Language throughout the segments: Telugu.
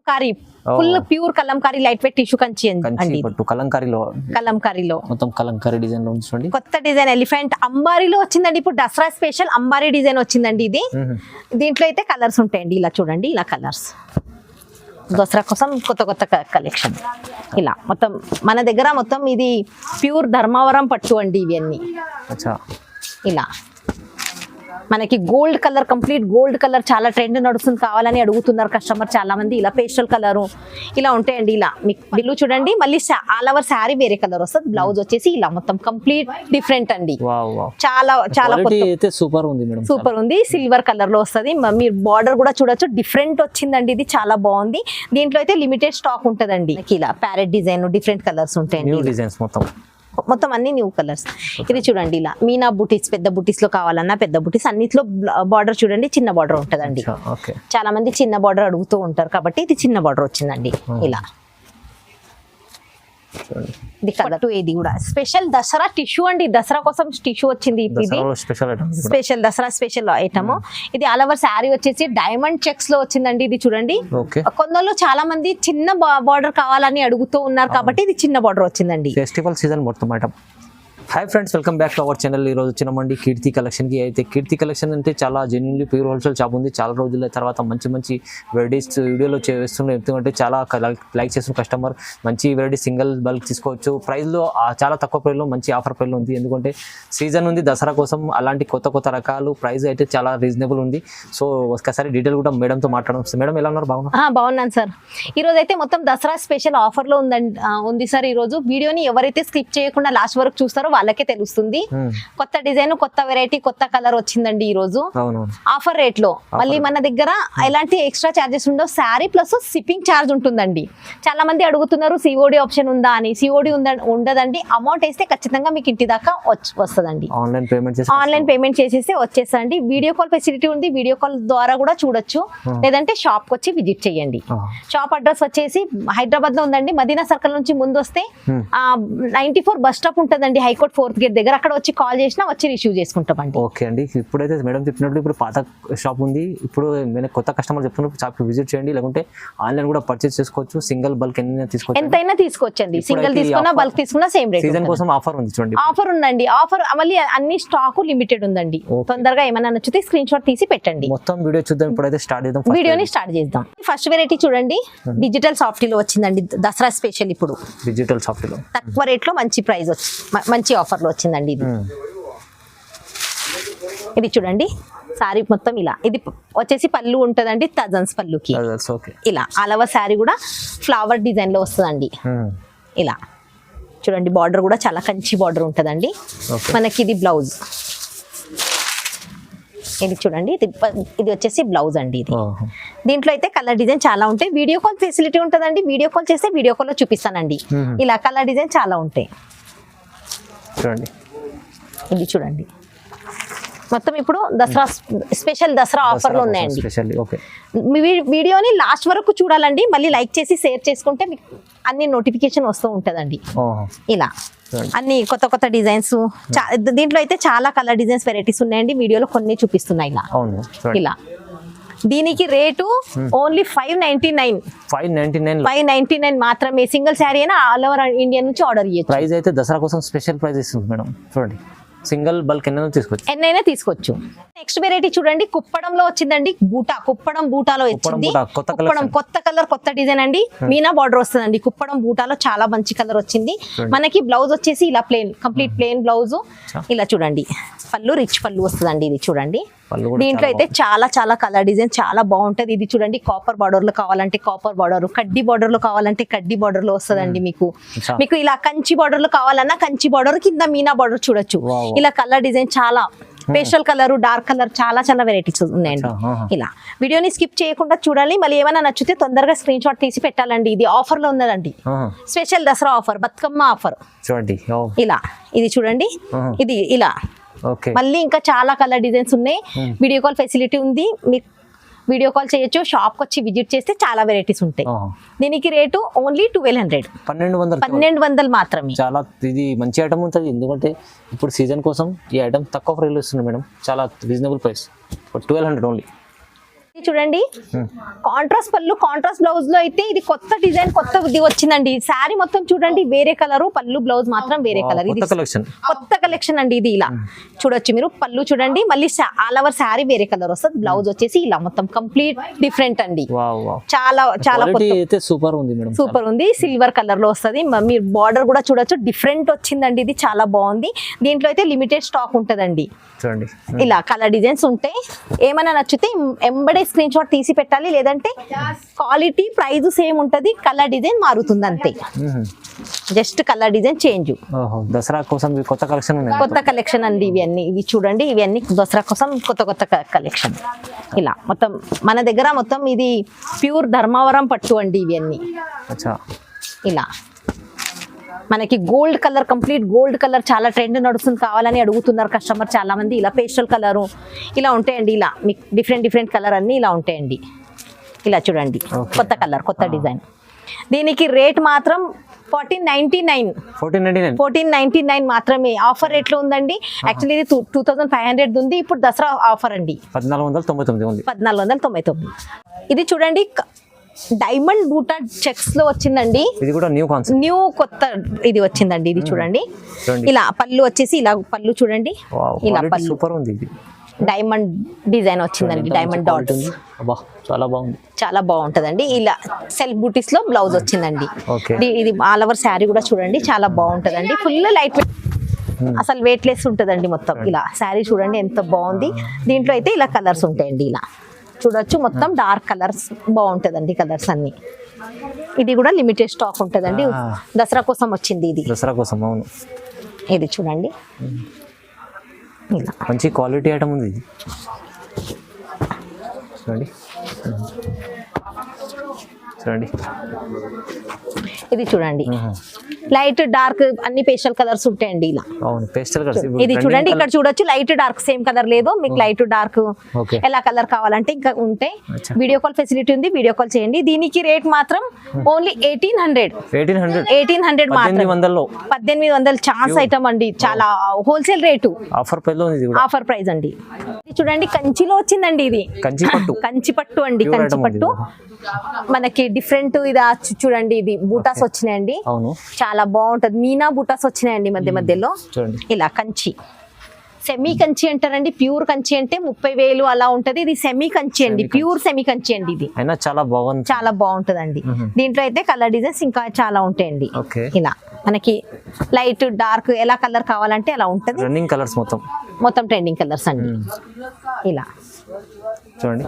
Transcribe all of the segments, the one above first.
Carey full pure Kalamkari light weight tissue Kanchi అండి. కలంకారీలో మొత్తం కలంకారీ డిజైన్ లో ఉంది. కొత్త డిజైన్ ఎలిఫెంట్ అంబారీలో వచ్చిందండి. ఇప్పుడు దసరా స్పెషల్ అంబారీ డిజైన్ వచ్చిందండి. ఇది దీంట్లో అయితే కలర్స్ ఉంటాయండి. ఇలా చూడండి, ఇలా కలర్స్ దసరా కోసం కొత్త కొత్త కలెక్షన్. ఇలా మొత్తం మన దగ్గర మొత్తం ఇది ప్యూర్ ధర్మవరం పట్టు అండి. ఇవన్నీ ఇలా మనకి gold colour, complete gold colour చాలా ట్రెండ్ నడుస్తుంది, కావాలని అడుగుతున్నారు కస్టమర్ చాలా మంది. ఇలా పేస్టల్ కలరు ఇలా ఉంటాయండి. ఇలా మీకు బిల్లు చూడండి, మళ్ళీ ఆల్ ఓవర్ శారీ వేరే కలర్ వస్తుంది, బ్లౌజ్ వచ్చేసి ఇలా మొత్తం కంప్లీట్ డిఫరెంట్ అండి. చాలా చాలా సూపర్ ఉంది మేడం, సూపర్ ఉంది. సిల్వర్ కలర్ లో వస్తుంది. మీరు బార్డర్ కూడా చూడొచ్చు, డిఫరెంట్ వచ్చిందండి. ఇది చాలా బాగుంది. దీంట్లో అయితే లిమిటెడ్ స్టాక్ ఉంటదండి. ఇలా ప్యారెట్ డిజైన్, డిఫరెంట్ కలర్స్ ఉంటాయండి. డిజైన్స్ మొత్తం అన్ని న్యూ కలర్స్. ఇది చూడండి, ఇలా మీనా బుటీస్, పెద్ద బుటీస్ లో కావాలన్నా పెద్ద బుటీస్. అన్నిట్లో బార్డర్ చూడండి, చిన్న బార్డర్ ఉంటదండి. చాలా మంది చిన్న బార్డర్ అడుగుతూ ఉంటారు కాబట్టి ఇది చిన్న బార్డర్ వచ్చిందండి. ఇలా ఇది కలర్ ఇది కూడా స్పెషల్ దసరా టిష్యూ అండి. దసరా కోసం టిష్యూ వచ్చింది. ఇది స్పెషల్ దసరా స్పెషల్ ఐటమ్. ఇది ఆల్ ఓవర్ శారీ వచ్చేసి డైమండ్ చెక్స్ లో వచ్చిందండి. ఇది చూడండి, కొందరు చాలా మంది చిన్న బార్డర్ కావాలని అడుగుతూ ఉన్నారు కాబట్టి ఇది చిన్న బార్డర్ వచ్చిందండి. ఫెస్టివల్ సీజన్ మొత్తం item. Hi friends, welcome back to our channel. ఈరోజు వచ్చినామండి కీర్తి కలెక్షన్కి. అయితే కీర్తి కలెక్షన్ అంటే చాలా జెన్యున్లీ ప్యూర్ హోల్సేల్ షాప్ ఉంది. చాలా రోజుల తర్వాత మంచి మంచి వెరైటీస్ వీడియోలో చేస్తున్నాం. ఎందుకంటే చాలా లైక్ చేస్తున్న కస్టమర్. మంచి వెరైటీ సింగిల్ బల్క్ తీసుకోవచ్చు. ప్రైస్లో చాలా తక్కువ ప్రైస్లో మంచి ఆఫర్ ప్రైస్లో ఉంది. ఎందుకంటే సీజన్ ఉంది దసరా కోసం, అలాంటి కొత్త కొత్త రకాలు. ప్రైస్ అయితే చాలా రీజనబుల్ ఉంది. సో ఒకసారి డీటెయిల్ కూడా మేడంతో మాట్లాడడం. మేడం ఎలా ఉన్నారు? బాగున్నాను సార్. ఈరోజు అయితే మొత్తం దసరా స్పెషల్ ఆఫర్లో ఉంది సార్. ఈరోజు వీడియోని ఎవరైతే స్కిప్ చేయకుండా లాస్ట్ వరకు చూస్తారో వాళ్ళకే తెలుస్తుంది. కొత్త డిజైన్, కొత్త వెరైటీ, కొత్త కలర్ వచ్చిందండి ఈ రోజు ఆఫర్ రేట్ లో. మళ్ళీ మన దగ్గర ఎలాంటి ఎక్స్ట్రా చార్జెస్ ఉండవు. శారీ ప్లస్ షిప్పింగ్ ఛార్జ్ ఉంటుందండి. చాలా మంది అడుగుతున్నారు సిఓడి ఆప్షన్ ఉందా అని. సిఓడి ఉండదండి. అమౌంట్ వేస్తే ఖచ్చితంగా మీకు ఇంటి దాకా వస్తుందండి. ఆన్లైన్ పేమెంట్ చేసేస్తే వచ్చేసండి. వీడియో కాల్ ఫెసిలిటీ ఉంది. వీడియో కాల్ ద్వారా కూడా చూడొచ్చు. లేదంటే షాప్ కి వచ్చి విజిట్ చేయండి. షాప్ అడ్రస్ వచ్చేసి హైదరాబాద్ లో ఉందండి. మదీనా సర్కిల్ నుంచి ముందు వస్తే 94 బస్ స్టాప్ ఉంటుందండి. హైకోర్ట్ 4th గేట్ దగ్గర. అక్కడ వచ్చి కాల్ చేసినా వచ్చి రిసీవ్ చేసుకుంటామండి. ఓకే అండి. ఇప్పుడైతే మేడం చెప్పినట్టు ఇప్పుడు పాత షాప్ ఉంది. ఇప్పుడు నేను కొత్త కస్టమర్ చెప్తున్నప్పుడు షాప్ విజిట్ చేయండి. లేకుంటే ఆన్లైన్ కూడా పర్చేస్ చేసుకోవచ్చు. సింగిల్ బల్క్ ఎంతైనా తీసుకోవచ్చండి. సింగిల్ తీసుకున్నా బల్క్ తీసుకున్నా సేమ్ రేట్. సీజన్ కోసం ఆఫర్ ఉంది చూడండి. ఆఫర్ ఉందండి. ఆఫర్ మళ్ళీ అన్ని స్టాక్ లిమిటెడ్ ఉందండి. తొందరగా ఏమైనా నచ్చితే స్క్రీన్ షాట్ తీసి పెట్టండి. మొత్తం వీడియో చూద్దాం. ఇప్పుడైతే వీడియోని స్టార్ట్ చేద్దాం. ఫస్ట్ వెరైటీ చూడండి, డిజిటల్ సాఫ్టీలో వచ్చిందండి. దసరా స్పెషల్ ఇప్పుడు డిజిటల్ సాఫ్టీలో తక్కువ రేట్ లో మంచి ప్రైస్ మంచి ఆఫర్ లో వచ్చిందండి. ఇది చూడండి, సారీ మొత్తం ఇలా. ఇది వచ్చేసి పళ్ళు ఉంటదండి, థౌజండ్స్ పళ్ళుకి. ఇలా ఆల్ ఓవర్ సారీ కూడా ఫ్లవర్ డిజైన్ లో వస్తుందండి. ఇలా చూడండి, బార్డర్ కూడా చాలా కంచి బార్డర్ ఉంటదండి. మనకి ఇది బ్లౌజ్. ఇది చూడండి, ఇది వచ్చేసి బ్లౌజ్ అండి. ఇది దీంట్లో అయితే కలర్ డిజైన్ చాలా ఉంటాయి. వీడియో కాల్ ఫెసిలిటీ ఉంటుందండి. వీడియో కాల్ చేస్తే వీడియో కాల్ లో చూపిస్తానండి. ఇలా కలర్ డిజైన్ చాలా ఉంటాయి. చూడండి, ఇది చూడండి, మొత్తం ఇప్పుడు దసరా స్పెషల్ దసరా ఆఫర్లు ఉన్నాయండి. వీడియోని లాస్ట్ వరకు చూడాలండి. మళ్ళీ లైక్ చేసి షేర్ చేసుకుంటే మీకు అన్ని నోటిఫికేషన్ వస్తూ ఉంటదండి. ఇలా అన్ని కొత్త కొత్త డిజైన్స్. దీంట్లో అయితే చాలా కలర్ డిజైన్స్ వెరైటీస్ ఉన్నాయండి. వీడియోలో కొన్ని చూపిస్తున్నాయి. ఇలా దీనికి రేటు ఓన్లీ 599 మాత్రమే. సింగిల్ శారీ అయినా ఆల్ ఓవర్ ఇండియా నుంచి ఆర్డర్ చేయొచ్చు. ప్రైస్ అయితే దసరా కోసం స్పెషల్ ప్రైస్ ఇస్తుంది మేడం. చూడండి, సింగిల్ బల్క్ ఎన్నైనా తీసుకోవచ్చు. నెక్స్ట్ వెరైటీ చూడండి, కుప్పడంలో వచ్చిందండి. బూటా, కుప్పడం బూటాలో వచ్చింది. కుప్పడం కొత్త కలర్, కొత్త డిజైన్ అండి. మీనా బార్డర్ వస్తుందండి. కుప్పడం బూటాలో చాలా మంచి కలర్ వచ్చింది. మనకి బ్లౌజ్ వచ్చేసి ఇలా ప్లేన్, కంప్లీట్ ప్లేన్ బ్లౌజ్. ఇలా చూడండి, పళ్ళు రిచ్ పళ్ళు వస్తుందండి. ఇది చూడండి, దీంట్లో అయితే చాలా చాలా కలర్ డిజైన్ చాలా బాగుంటది. ఇది చూడండి, కాపర్ బార్డర్ లో కావాలంటే కాపర్ బార్డర్, కడ్డీ బార్డర్ లో కావాలంటే కడ్డీ బార్డర్ లో వస్తుందండి. మీకు ఇలా కంచి బార్డర్ లో కావాలన్నా కంచి బార్డర్, కింద మీనా బార్డర్ చూడొచ్చు. ఇలా కలర్ డిజైన్ చాలా పేస్టల్ కలర్, డార్క్ కలర్, చాలా చాలా వెరైటీస్ ఉన్నాయండి. ఇలా వీడియోని స్కిప్ చేయకుండా చూడాలి. మళ్ళీ ఏమైనా నచ్చితే తొందరగా స్క్రీన్ షాట్ తీసి పెట్టాలండి. ఇది ఆఫర్ లో ఉన్నదండి. Special Dasara offer, Bathukamma offer. చూడండి, ఇలా ఇది చూడండి, ఇది ఇలా. మళ్ళీ ఇంకా చాలా కలర్ డిజైన్స్ ఉన్నాయి. వీడియో కాల్ ఫెసిలిటీ ఉంది. మీకు వీడియో కాల్ చేయొచ్చు. షాప్ కి వచ్చి విజిట్ చేస్తే చాలా వెరైటీస్ ఉంటాయి. దీనికి రేటు ఓన్లీ 1200 మాత్రమే. చాలా ఇది మంచి ఐటమ్ ఉంటుంది. ఎందుకంటే ఇప్పుడు సీజన్ కోసం ఈ ఐటమ్ తక్కువ ప్రైస్ ఇస్తుంది మేడం. చాలా రీజనబుల్ ప్రైస్, 1200 ఓన్లీ. ఇది చూడండి కాంట్రాస్ట్ పళ్ళు కాంట్రాస్ట్ బ్లౌజ్ లో అయితే ఇది కొత్త డిజైన్ కొత్తది వచ్చిందండి. శారీ మొత్తం చూడండి వేరే కలర్, పళ్ళు బ్లౌజ్ మాత్రం వేరే కలర్. ఇది కొత్త కలెక్షన్ అండి. ఇది ఇలా చూడొచ్చు మీరు. పళ్ళు చూడండి, మళ్ళీ ఆల్ ఓవర్ శారీ వేరే కలర్ వస్తుంది. బ్లౌజ్ వచ్చేసి ఇలా మొత్తం కంప్లీట్ డిఫరెంట్ అండి. చాలా చాలా సూపర్ ఉంది మేడం, సూపర్ ఉంది. సిల్వర్ కలర్ లో వస్తుంది. మీరు బార్డర్ కూడా చూడొచ్చు డిఫరెంట్ వచ్చిందండి. ఇది చాలా బాగుంది. దీంట్లో అయితే లిమిటెడ్ స్టాక్ ఉంటదండి. చూడండి ఇలా కలర్ డిజైన్స్ ఉంటాయి. ఏమైనా నచ్చితే ఎంబడే స్క్రీన్ షాట్ తీసి పెట్టాలి, లేదంటే క్వాలిటీ ప్రైస్ సేమ్ ఉంటది, కలర్ డిజైన్ మారుతుంది అంతే. Just colour design change. Dasara కోసం కొత్త కలెక్షన్ ఉన్నాయి. కొత్త కలెక్షన్ అండి ఇవన్నీ. ఇవి చూడండి, ఇవన్నీ దసరా కోసం కొత్త కొత్త కలెక్షన్. ఇలా మొత్తం మన దగ్గర మొత్తం ఇది ప్యూర్ ధర్మవరం పట్టు అండి ఇవన్నీ. ఇలా మనకి gold colour, complete gold colour చాలా ట్రెండ్ నడుస్తుంది, కావాలని అడుగుతున్నారు కస్టమర్ చాలా మంది. ఇలా పేస్టల్ కలరు ఇలా ఉంటాయండి. ఇలా మీకు డిఫరెంట్ కలర్ అన్ని ఇలా ఉంటాయండి. ఇలా చూడండి కొత్త కలర్, కొత్త డిజైన్. దీనికి రేట్ మాత్రం 1499 మాత్రమే. ఆఫర్ రేట్ లో ఉందండి. యాక్చువల్లీ ఇది 2500 ఉంది. ఇప్పుడు దసరా ఆఫర్ అండి, 1499. ఇది చూడండి డైమండ్ బూటా చెక్స్ లో వచ్చిందండి. ఇది కూడా న్యూ కొత్త ఇది వచ్చిందండి. ఇది చూడండి ఇలా పళ్ళు వచ్చేసి ఇలా పళ్ళు చూడండి. ఇలా పళ్ళు సూపర్ ఉంది. ఇది డైమండ్ డిజైన్ వచ్చిందండి. డైమండ్ డాట్ చాలా బాగుంటదండి. ఇలా సెల్ఫ్ బూటీస్ లో బ్లౌజ్ వచ్చిందండి. ఇది ఆల్ ఓవర్ శారీ కూడా చూడండి చాలా బాగుంటదండి. ఫుల్ లైట్ వెయిట్, అసలు వెయిట్ లెస్ ఉంటదండి మొత్తం. ఇలా శారీ చూడండి ఎంత బాగుంది. దీంట్లో అయితే ఇలా కలర్స్ ఉంటాయండి. ఇలా చూడొచ్చు మొత్తం డార్క్ కలర్స్ బాగుంటదండి. కలర్స్ అన్ని. ఇది కూడా లిమిటెడ్ స్టాక్ ఉంటదండి. దసరా కోసం వచ్చింది ఇది. దసరా కోసం అవును. ఇది చూడండి ఇలా మంచి క్వాలిటీ ఐటమ్ ఉంది. చూడండి ఇది చూడండి లైట్ డార్క్ అన్ని పేస్టల్ కలర్స్ ఉంటాయండి. ఇలా ఇది చూడండి ఇక్కడ చూడొచ్చు లైట్ డార్క్ సేమ్ కలర్ లేదు. మీకు లైట్ డార్క్ ఎలా కలర్ కావాలంటే ఇంకా ఉంటే వీడియో కాల్ ఫెసిలిటీ ఉంది, వీడియో కాల్ చేయండి. దీనికి రేట్ మాత్రం ఓన్లీ 1800 మాత్రం. 1800 ఛాన్స్ ఐటమ్ అండి. చాలా హోల్సేల్ రేటు, ఆఫర్ ప్రైస్ అండి. చూడండి కంచిలో వచ్చిందండి. ఇది కంచి పట్టు అండి. కంచి పట్టు మనకి డిఫరెంట్ ఇది చూడండి. ఇది బూటాస్ వచ్చినాయండి. చాలా బాగుంటది. మీనా బూటాస్ వచ్చినాయండి మధ్యలో. ఇలా కంచి, సెమీ కంచి అంటారండి. ప్యూర్ కంచి అంటే 30,000 అలా ఉంటది. ఇది సెమీ కంచి అండి, ప్యూర్ సెమీ కంచి అండి. ఇది చాలా బాగుంటదండి. దీంట్లో అయితే కలర్ డిజైన్స్ ఇంకా చాలా ఉంటాయండి. ఇలా మనకి లైట్ డార్క్ ఎలా కలర్ కావాలంటే అలా ఉంటది. మొత్తం ట్రెండింగ్ కలర్స్ అండి. ఇలా చూడండి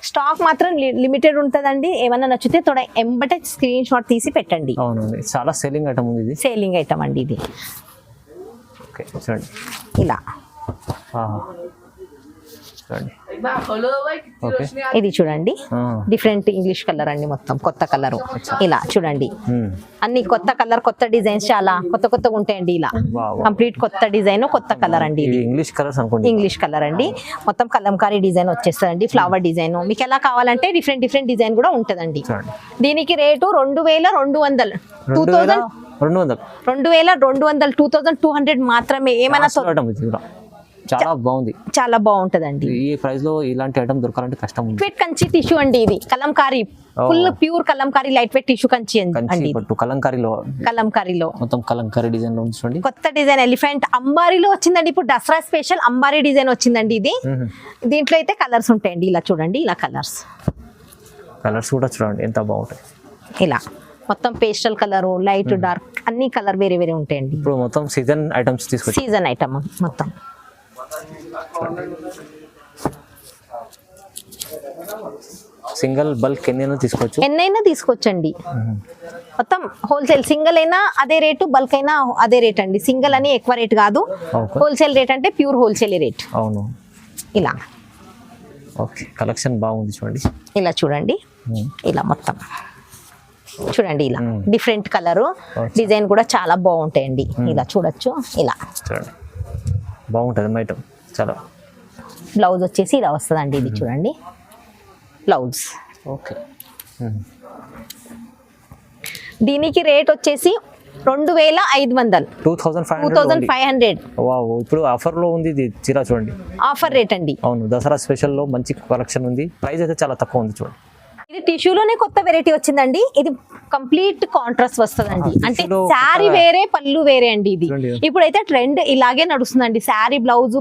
స్టాక్ మాత్రం లిమిటెడ్ ఉంటదండి. ఏమన్నా నచ్చితే తోడ ఎంబటే స్క్రీన్ షాట్ తీసి పెట్టండి. చాలా సేలింగ్ ఐటమ్ ఉంది. ఇది సేలింగ్ ఐటమ్ అండి. ఇది ఇలా ఇది చూడండి డిఫరెంట్ ఇంగ్లీష్ కలర్ అండి. మొత్తం కొత్త కలర్. ఇలా చూడండి అన్ని కొత్త కలర్, కొత్త డిజైన్స్ చాలా కొత్తగా ఉంటాయండి. ఇలా కంప్లీట్ కొత్త డిజైన్, కొత్త కలర్ అండి. ఇది ఇంగ్లీష్ కలర్ అండి. మొత్తం కలంకారీ డిజైన్ వచ్చేస్తుందండి. ఫ్లవర్ డిజైన్ మీకు ఎలా కావాలంటే డిఫరెంట్ డిజైన్ కూడా ఉంటదండి. దీనికి రేటు 2200 మాత్రమే. ఏమైనా చాలా బాగుంటదండి. ఈ ప్రైస్ లో ఇలాంటి ఐటమ్ దొరకాలంటే కష్టం. వెయిట్ కంచి టిష్యూ అండి. ఇది Kalamkari, full pure Kalamkari light weight tissue Kanchi అండి. కలంకారీలో మొత్తం కలంకారీ డిజైన్ లో ఉంది. కొత్త డిజైన్ ఎలిఫెంట్ అంబారీలో వచ్చిందండి. ఇప్పుడు దసరా స్పెషల్ అంబారీ డిజైన్ వచ్చిందండి. ఇది దీంట్లో అయితే కలర్స్ ఉంటాయండి. ఇలా చూడండి, ఇలా కలర్స్ కూడా చూడండి ఎంత బాగుంటాయి. ఇలా మొత్తం పేస్టల్ కలర్, లైట్ డార్క్ అన్ని కలర్ వేరే వేరే ఉంటాయండి. ఇప్పుడు మొత్తం సీజన్ ఐటమ్స్ తీసుకొచ్చి సీజన్ ఐటమ్ మొత్తం. సింగిల్ బల్క్ ఎన్నైనా తీసుకోవచ్చండి. మొత్తం హోల్సేల్. సింగిల్ అయినా అదే రేటు, బల్క్ అయినా అదే రేట్ అండి. సింగిల్ అని ఎక్కువ రేట్ కాదు. హోల్సేల్ రేట్ అంటే ప్యూర్ హోల్సేల్ రేట్. అవును. ఇలా కలెక్షన్ బాగుంది చూడండి. ఇలా చూడండి, ఇలా మొత్తం చూడండి. ఇలా డిఫరెంట్ కలర్ డిజైన్ కూడా చాలా బాగుంటాయండి. ఇలా చూడొచ్చు. ఇలా బాగుంటది ఐటమ్ చాలా. బ్లౌజ్ వచ్చేసి ఇలా వస్తుందండి. ఇది చూడండి బ్లౌజ్. దీనికి రేట్ వచ్చేసి 2500 2500 వావ్ ఇప్పుడు ఆఫర్ లో ఉంది ఇది చీర చూడండి ఆఫర్ రేట్ అండి. అవును దసరా స్పెషల్ లో మంచి కలెక్షన్ ఉంది ప్రైస్ అయితే చాలా తక్కువ ఉంది చూడండి ఇది టిష్యూలోనే కొత్త వెరైటీ వచ్చిందండి. ఇది కంప్లీట్ కాంట్రాస్ట్ వస్తుందండి. అంటే టిష్యూలో శారీ వేరే పళ్ళు వేరే అండి. ఇది చూడండి. ఇప్పుడైతే ట్రెండ్ ఇలాగే నడుస్తుందండి. శారీ బ్లౌజ్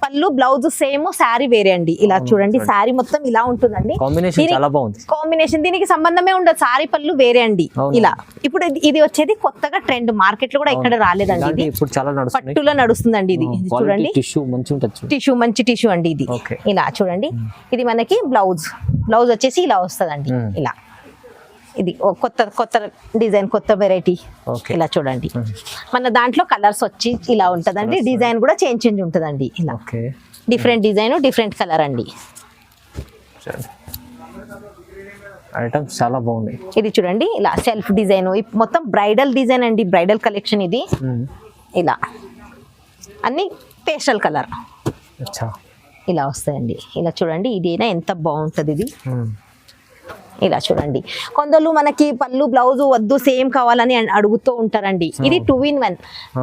పళ్ళు బ్లౌజ్ సేమ్ శారీ వేరే అండి. ఇలా చూడండి శారీ మొత్తం ఇలా ఉంటుందండి. కాంబినేషన్ చాలా బాగుంది. కాంబినేషన్ దీనికి సంబంధమే ఉండదు. శారీ పళ్ళు వేరే అండి. ఇలా ఇప్పుడు ఇది వచ్చేది కొత్తగా ట్రెండ్ మార్కెట్ లో కూడా ఎక్కడ రాలేదండి. ఇది ఇప్పుడు చాలా నడుస్తుంది పట్టులో నడుస్తుందండి. ఇది చూడండి టిష్యూ మంచి ఉంటుంది మంచి టిష్యూ అండి. ఇది ఇలా చూడండి. ఇది మనకి బ్లౌజ్ వచ్చేసి ఇలా వస్తుందండి. ఇలా ఇది కొత్త డిజైన్ కొత్త వెరైటీ ఇలా చూడండి. మన దాంట్లో కలర్స్ వచ్చి ఇలా ఉంటదండి. డిజైన్ కూడా చేంజ్ ఉంటదండి. ఇలా డిఫరెంట్ డిజైన్ డిఫరెంట్ కలర్ అండి. ఐటమ్స్ చాలా బాగున్నాయి. ఇది చూడండి ఇలా సెల్ఫ్ డిజైన్ మొత్తం బ్రైడల్ డిజైన్ అండి. బ్రైడల్ కలెక్షన్ ఇది. ఇలా అన్ని పేస్టల్ కలర్ ఇలా వస్తాయండి. ఇలా చూడండి ఇదేనా ఎంత బాగుంటది ఇది. ఇలా చూడండి కొందరు మనకి పళ్ళు బ్లౌజ్ వద్దు సేమ్ కావాలని అడుగుతూ ఉంటారండి. ఇది 2-in-1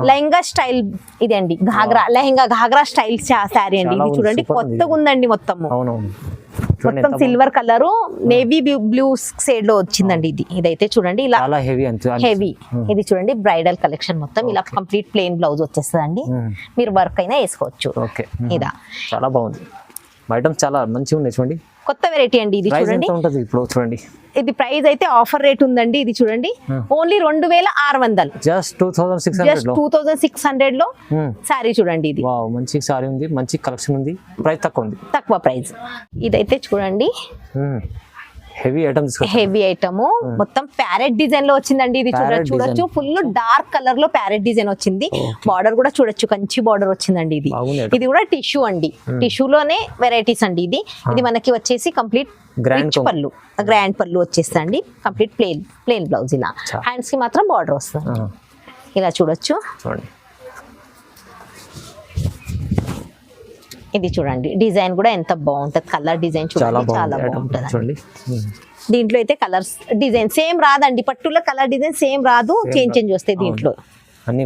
లెహంగా స్టైల్ ఇది అండి. ఘాగ్రా స్టైల్ శారీ అండి. ఇది చూడండి కొత్తగా ఉందండి. మొత్తం silver colour navy blue shade లో వచ్చిందండి. ఇదైతే చూడండి ఇలా హెవీ. ఇది చూడండి బ్రైడల్ కలెక్షన్ మొత్తం ఇలా కంప్లీట్ ప్లెయిన్ బ్లౌజ్ వచ్చేస్తుందండి. మీరు వర్క్ అయినా వేసుకోవచ్చు. ఇలా చాలా బాగుంది. ఐటమ్స్ చాలా మంచిగా ఉన్నాయి చూడండి. కొత్త వెరైటీ అండి. ఇది చూడండి ఇప్పుడు చూడండి ఇది ప్రైస్ అయితే ఆఫర్ రేట్ ఉందండి. ఇది చూడండి ఓన్లీ 2600 జస్ట్ 2600 లో సారీ చూడండి. ఇది మంచి సారీ ఉంది. మంచి కలెక్షన్ ఉంది. ప్రైస్ తక్కువ ప్రైస్. ఇదైతే చూడండి హెవీ ఐటమ్ మొత్తం ప్యారెట్ డిజైన్ లో వచ్చిందండి. ఇది చూడొచ్చు ఫుల్ డార్క్ కలర్ లో ప్యారెట్ డిజైన్ వచ్చింది. బార్డర్ కూడా చూడొచ్చు కంచి బార్డర్ వచ్చిందండి. ఇది కూడా టిష్యూ అండి. టిష్యూలోనే వెరైటీస్ అండి. ఇది మనకి వచ్చేసి కంప్లీట్ గ్రాండ్ పళ్ళు వచ్చేస్తండి. Complete plain blouse. ఇలా హ్యాండ్స్ కి మాత్రం బార్డర్ వస్తుంది. ఇలా చూడొచ్చు. ఇది చూడండి డిజైన్ కూడా ఎంత బాగుంటది. కలర్ డిజైన్ చూడండి చాలా బాగుంటది. దీంట్లో అయితే కలర్స్ డిజైన్ సేమ్ రాదండి. పట్టులో కలర్ డిజైన్ సేమ్ రాదు. చేంజ్ వస్తాయి దీంట్లో అన్ని.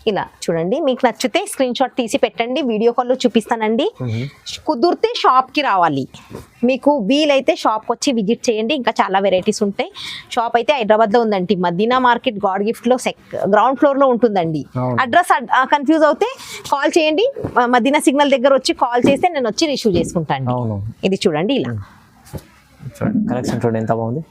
ఇలా చూడండి మీకు నచ్చితే స్క్రీన్ షాట్ తీసి పెట్టండి. వీడియో కాల్లో చూపిస్తానండి. కుదిరితే షాప్ కి రావాలి. మీకు వీలైతే షాప్ వచ్చి విజిట్ చేయండి. ఇంకా చాలా వెరైటీస్ ఉంటాయి. షాప్ అయితే హైదరాబాద్ లో ఉందండి. మదీనా మార్కెట్ గాడ్ గిఫ్ట్ లో గ్రౌండ్ ఫ్లోర్ లో ఉంటుందండి. అడ్రస్ కన్ఫ్యూజ్ అవుతే కాల్ చేయండి. మదీనా సిగ్నల్ దగ్గర వచ్చి కాల్ చేస్తే నేను వచ్చి రిసీవ్ చేసుకుంటాను. ఇది చూడండి ఇలా కలెక్షన్ చూడండి ఎంత బాగుంది.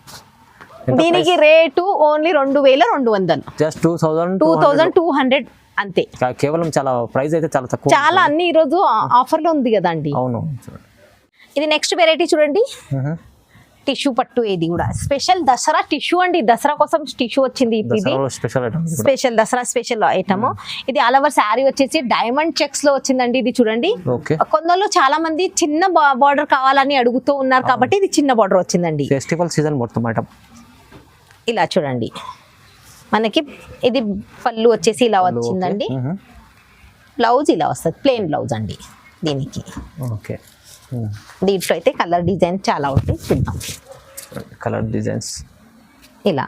దీనికి రేటు ఓన్లీ 2200 జస్ట్ 2200 అంతే. కేవలం చాలా ప్రైస్ అయితే చాలా తక్కువ. చాలా అన్ని ఈ రోజు ఆఫర్ లో ఉంది కదండి. ఇది నెక్స్ట్ వెరైటీ చూడండి టిష్యూ పట్టు. ఇది కూడా స్పెషల్ దసరా టిష్యూ అండి. దసరా కోసం టిష్యూ వచ్చింది. ఇది స్పెషల్ దసరా స్పెషల్ ఐటమ్. ఇది ఆల్ ఓవర్ శారీ వచ్చేసి డైమండ్ చెక్స్ లో వచ్చిందండి. ఇది చూడండి కొందరు చాలా మంది చిన్న బార్డర్ కావాలని అడుగుతూ ఉన్నారు కాబట్టి ఇది చిన్న బార్డర్ వచ్చిందండి. ఫెస్టివల్ సీజన్ మొత్తం ఐటమ్. ఇలా చూడండి మనకి ఇది పళ్ళు వచ్చేసి ఇలా వచ్చిందండి. బ్లౌజ్ ఇలా వస్తుంది ప్లెయిన్ బ్లౌజ్ అండి దీనికి. దీంట్లో అయితే కలర్ డిజైన్ చాలా ఉంటాయి. చూద్దాం కలర్ డిజైన్స్. ఇలా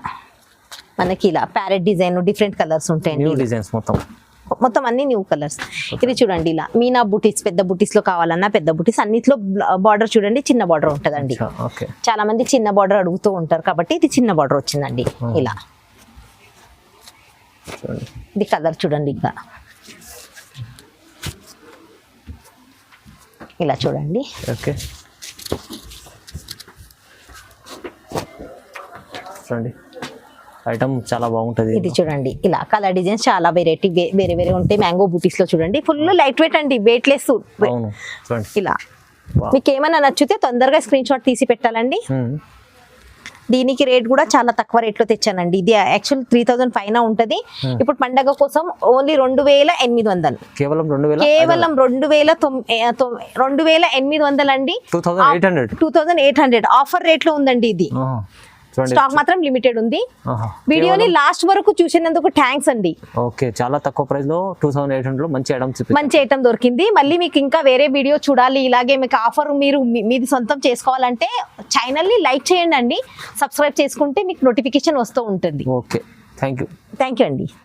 మనకి ఇలా ప్యారెట్ డిజైన్ డిఫరెంట్ కలర్స్ ఉంటాయండి. మొత్తం అన్ని న్యూ కలర్స్. ఇది చూడండి ఇలా మీనా బుటీస్ పెద్ద బుటీస్ లో కావాలన్నా పెద్ద బుటీస్ అన్నిట్లో బార్డర్ చూడండి చిన్న బార్డర్ ఉంటదండి. చాలా మంది చిన్న బార్డర్ అడుగుతూ ఉంటారు కాబట్టి ఇది చిన్న బార్డర్ వచ్చిందండి. ఇలా ఇది కలర్ చూడండి. ఇంకా ఇలా చూడండి ఐటమ్ చాలా బాగుంటది. ఇది చూడండి ఇలా కలర్ డిజైన్స్ చాలా వెరైటీ వేరే ఉంటాయి. మ్యాంగో బూటీస్ లో చూడండి ఫుల్ లైట్ వెయిట్ అండి. Weight less. ఇలా మీకు ఏమైనా నచ్చితే తొందరగా స్క్రీన్ షాట్ తీసి పెట్టాలండి. దీనికి రేట్ కూడా చాలా తక్కువ రేట్ లో తెచ్చానండి. ఇది యాక్చువల్ 3000 పైన ఉంటది. ఇప్పుడు పండగ కోసం ఓన్లీ 2800. కేవలం 2800 అండి. 2800 ఆఫర్ రేట్ లో ఉందండి. ఇది స్టాక్ మాత్రం లిమిటెడ్ ఉంది. వీడియోని లాస్ట్ వరకు చూసినందుకు థ్యాంక్స్ అండి. ఓకే, చాలా తక్కువ ప్రైస్ లో 2800 లో మంచి ఐటమ్ దొరికింది. మళ్ళీ మీకు ఇంకా వేరే వీడియో చూడాలి, ఇలాగే మీకు ఆఫర్ మీరు మీది సొంతం చేసుకోవాలంటే ఛానల్ ని లైక్ చేయండి అండి, సబ్స్క్రైబ్ చేసుకుంటే మీకు నోటిఫికేషన్ వస్తూ ఉంటుంది. ఓకే, థ్యాంక్ యూ అండి.